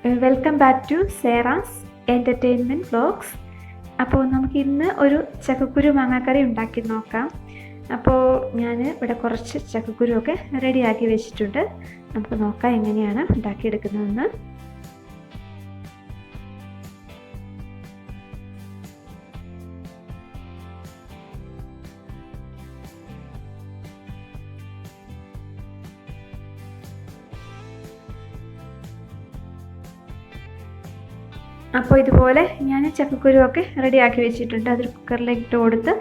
Welcome back to Sera's entertainment vlogs. അപ്പോൾ നമുക്കിന്ന് ഒരു ചക്കക്കുരു മാങ്ങാക്കറി ഉണ്ടാക്കി നോക്കാം. അപ്പോൾ ഞാൻ ഇവിടെ കുറച്ച് ചക്കക്കുരുവൊക്കെ റെഡിയാക്കി വെച്ചിട്ടുണ്ട്. നമുക്ക് നോക്കാം എങ്ങനെയാണ് ഉണ്ടാക്കിയെടുക്കുന്നതെന്ന്. അപ്പോൾ ഇതുപോലെ ഞാൻ ചക്കക്കുരുവൊക്കെ റെഡിയാക്കി വെച്ചിട്ടുണ്ട്. അത് കുക്കറിലേക്ക് ഇട്ട് കൊടുത്ത്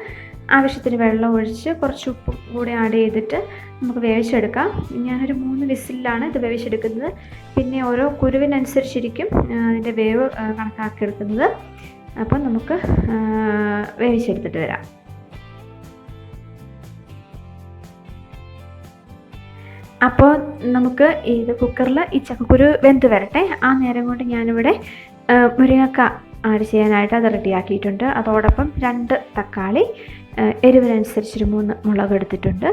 ആവശ്യത്തിന് വെള്ളം ഒഴിച്ച് കുറച്ച് ഉപ്പും കൂടി ആഡ് ചെയ്തിട്ട് നമുക്ക് വേവിച്ചെടുക്കാം. ഞാനൊരു 3 വിസിലാണ് ഇത് വേവിച്ചെടുക്കുന്നത്. പിന്നെ ഓരോ കുരുവിനനുസരിച്ചിരിക്കും അതിൻ്റെ വേവ് കണക്കാക്കിയെടുക്കുന്നത്. അപ്പോൾ നമുക്ക് വേവിച്ചെടുത്തിട്ട് വരാം. അപ്പോൾ നമുക്ക് ഇത് കുക്കറിൽ ഈ ചക്കക്കുരു വെന്ത് വരട്ടെ. ആ നേരം കൊണ്ട് ഞാനിവിടെ മുരിങ്ങക്ക ആഡ് ചെയ്യാനായിട്ട് അത് റെഡിയാക്കിയിട്ടുണ്ട്. അതോടൊപ്പം 2 തക്കാളി, എരിവിനനുസരിച്ചൊരു 3 മുളക് എടുത്തിട്ടുണ്ട്.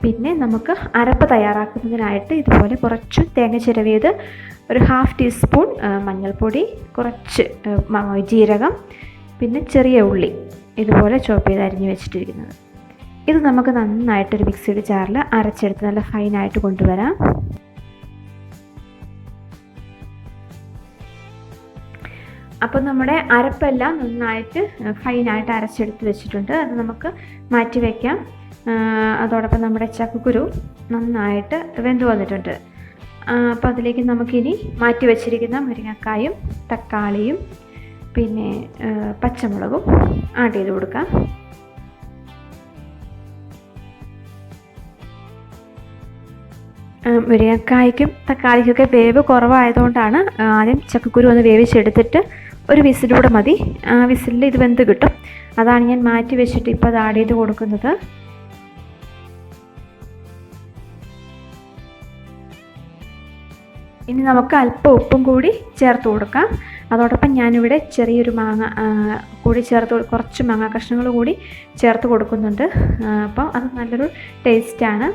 പിന്നെ നമുക്ക് അരപ്പ് തയ്യാറാക്കുന്നതിനായിട്ട് ഇതുപോലെ കുറച്ച് തേങ്ങ ചിരവിയത്, ഒരു 1/2 ടീസ്പൂൺ മഞ്ഞൾപ്പൊടി, കുറച്ച് ജീരകം, പിന്നെ ചെറിയ ഉള്ളി ഇതുപോലെ ചോപ്പ് ചെയ്ത് അരിഞ്ഞ് വെച്ചിട്ടിരിക്കുന്നത്. ഇത് നമുക്ക് നന്നായിട്ടൊരു മിക്സിയുടെ ജാറിൽ അരച്ചെടുത്ത് നല്ല ഫൈനായിട്ട് കൊണ്ടുവരാം. അപ്പോൾ നമ്മുടെ അരപ്പെല്ലാം നന്നായിട്ട് ഫൈനായിട്ട് അരച്ചെടുത്ത് വെച്ചിട്ടുണ്ട്. അത് നമുക്ക് മാറ്റി വയ്ക്കാം. അതോടൊപ്പം നമ്മുടെ ചക്കക്കുരു നന്നായിട്ട് വെന്ത് വന്നിട്ടുണ്ട്. അപ്പോൾ അതിലേക്ക് നമുക്കിനി മാറ്റി വെച്ചിരിക്കുന്ന മുരിങ്ങക്കായും തക്കാളിയും പിന്നെ പച്ചമുളകും ആഡ് ചെയ്ത് കൊടുക്കാം. മുരിങ്ങക്കായ്ക്കും തക്കാളിക്കൊക്കെ വേവ് കുറവായതുകൊണ്ടാണ് ആദ്യം ചക്കക്കുരു ഒന്ന് വേവിച്ചെടുത്തിട്ട് ഒരു വിസിലൂടെ മതി. ആ വിസിലിൽ ഇത് വെന്ത് കിട്ടും. അതാണ് ഞാൻ മാറ്റി വെച്ചിട്ട് ഇപ്പോൾ അത് ആഡ് ചെയ്ത് കൊടുക്കുന്നത്. ഇനി നമുക്ക് അല്പം ഉപ്പും കൂടി ചേർത്ത് കൊടുക്കാം. അതോടൊപ്പം ഞാനിവിടെ ചെറിയൊരു മാങ്ങ കൂടി കുറച്ച് മാങ്ങ കഷ്ണങ്ങൾ കൂടി ചേർത്ത് കൊടുക്കുന്നുണ്ട്. അപ്പോൾ അത് നല്ലൊരു ടേസ്റ്റാണ്.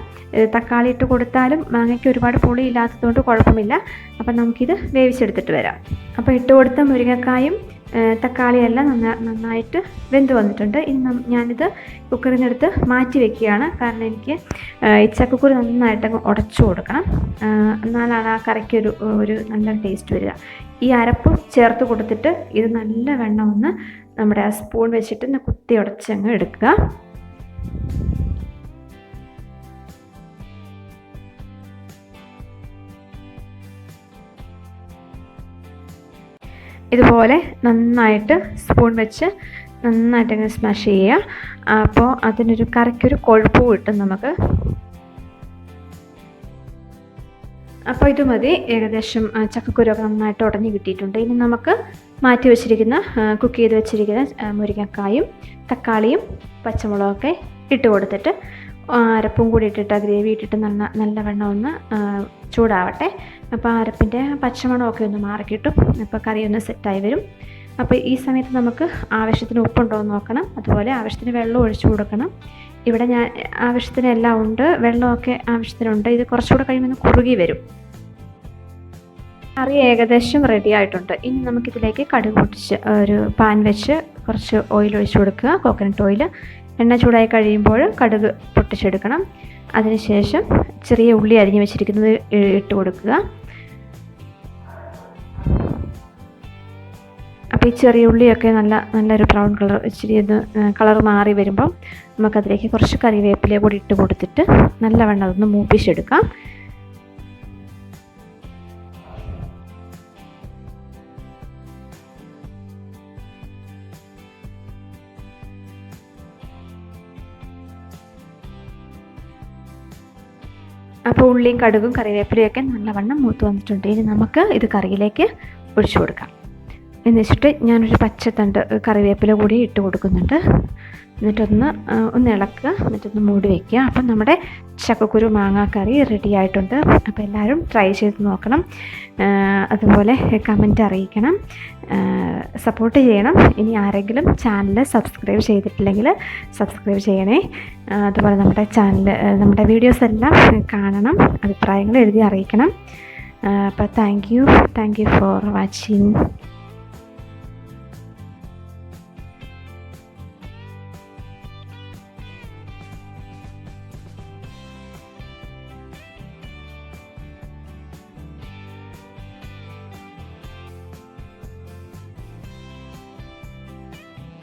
തക്കാളി ഇട്ട് കൊടുത്താലും മാങ്ങയ്ക്ക് ഒരുപാട് പുളി ഇല്ലാത്തതുകൊണ്ട് കുഴപ്പമില്ല. അപ്പം നമുക്കിത് വേവിച്ചെടുത്തിട്ട് വരാം. അപ്പോൾ ഇട്ട് കൊടുത്ത മുരിങ്ങക്കായും തക്കാളിയെല്ലാം നന്നായിട്ട് വെന്ത് വന്നിട്ടുണ്ട്. ഇനി ഞാനിത് കുക്കറിൽ നിന്നെടുത്ത് മാറ്റി വെക്കുകയാണ്. കാരണം എനിക്ക് ഈ ചക്കക്കുരു നന്നായിട്ട് ഉടച്ചു കൊടുക്കണം. എന്നാലാണ് ആ കറിക്ക് ഒരു നല്ല ടേസ്റ്റ് വരിക. ഈ അരപ്പ് ചേർത്ത് കൊടുത്തിട്ട് ഇത് നല്ല വെണ്ണം ഒന്ന് നമ്മുടെ ആ സ്പൂൺ വെച്ചിട്ട് കുത്തി ഉടച്ചങ്ങ് എടുക്കുക. ഇതുപോലെ നന്നായിട്ട് സ്പൂൺ വെച്ച് നന്നായിട്ടങ്ങ് സ്മാഷ് ചെയ്യുക. അപ്പോൾ അതിനൊരു കറിക്കൊരു കൊഴുപ്പ് കിട്ടും നമുക്ക്. അപ്പോൾ ഇത് മതി. ഏകദേശം ചക്കക്കുരുവൊക്കെ നന്നായിട്ട് ഉടഞ്ഞ് കിട്ടിയിട്ടുണ്ട്. ഇനി നമുക്ക് മാറ്റി വെച്ചിരിക്കുന്ന കുക്ക് ചെയ്ത് വെച്ചിരിക്കുന്ന മുരിങ്ങക്കായും തക്കാളിയും പച്ചമുളകൊക്കെ ഇട്ട് കൊടുത്തിട്ട് അരപ്പും കൂടി ഇട്ടിട്ട് ഗ്രേവി ഇട്ടിട്ട് നല്ല വെണ്ണം ഒന്ന് ചൂടാവട്ടെ. അപ്പോൾ അരപ്പിൻ്റെ പച്ചമണമൊക്കെ ഒന്ന് മാറിക്കിട്ടും. അപ്പോൾ കറി ഒന്ന് സെറ്റായി വരും. അപ്പോൾ ഈ സമയത്ത് നമുക്ക് ആവശ്യത്തിന് ഉപ്പുണ്ടോ എന്ന് നോക്കണം. അതുപോലെ ആവശ്യത്തിന് വെള്ളം ഒഴിച്ചു കൊടുക്കണം. ഇവിടെ ഞാൻ ആവശ്യത്തിന് എല്ലാം ഉണ്ട്, വെള്ളമൊക്കെ ആവശ്യത്തിനുണ്ട്. ഇത് കുറച്ചുകൂടെ കഴിയുമ്പോൾ കുറുകി വരും. കറി ഏകദേശം റെഡി ആയിട്ടുണ്ട്. ഇനി നമുക്കിതിലേക്ക് കടുക് പൊട്ടിച്ച് ഒരു പാൻ വെച്ച് കുറച്ച് ഓയിൽ ഒഴിച്ചു കൊടുക്കുക, കോക്കനട്ട് ഓയിൽ. എണ്ണ ചൂടായി കഴിയുമ്പോൾ കടുക് പൊട്ടിച്ചെടുക്കണം. അതിനുശേഷം ചെറിയ ഉള്ളി അരിഞ്ഞ് വെച്ചിരിക്കുന്നത് ഇട്ട് കൊടുക്കുക. അപ്പോൾ ഈ ചെറിയ ഉള്ളിയൊക്കെ നല്ലൊരു ബ്രൗൺ കളർ ഇച്ചിരി കളർ മാറി വരുമ്പം നമുക്കതിലേക്ക് കുറച്ച് കറിവേപ്പില കൂടി ഇട്ട് കൊടുത്തിട്ട് നല്ലവണ്ണം അതൊന്ന് മൂപ്പിച്ചെടുക്കാം. അപ്പോൾ ഉള്ളിയും കടുകും കറിവേപ്പിലയൊക്കെ നല്ലവണ്ണം മൂത്ത് വന്നിട്ടുണ്ട്. ഇനി നമുക്ക് ഇത് കറിയിലേക്ക് ഒഴിച്ചു കൊടുക്കാം. എന്ന് വെച്ചിട്ട് ഞാനൊരു പച്ചത്തണ്ട് കറിവേപ്പില കൂടി ഇട്ട് കൊടുക്കുന്നുണ്ട്. എന്നിട്ടൊന്ന് ഇളക്കുക, എന്നിട്ടൊന്ന് മൂടി വയ്ക്കുക. അപ്പം നമ്മുടെ ചക്കക്കുരു മാങ്ങാക്കറി റെഡി ആയിട്ടുണ്ട്. അപ്പോൾ എല്ലാവരും ട്രൈ ചെയ്ത് നോക്കണം. അതുപോലെ കമൻറ്റ് അറിയിക്കണം, സപ്പോർട്ട് ചെയ്യണം. ഇനി ആരെങ്കിലും ചാനൽ സബ്സ്ക്രൈബ് ചെയ്തിട്ടില്ലെങ്കിൽ സബ്സ്ക്രൈബ് ചെയ്യണേ. അതുപോലെ നമ്മുടെ വീഡിയോസ് എല്ലാം കാണണം, അഭിപ്രായങ്ങൾ എഴുതി അറിയിക്കണം. അപ്പോൾ താങ്ക് യു ഫോർ വാച്ചിങ്.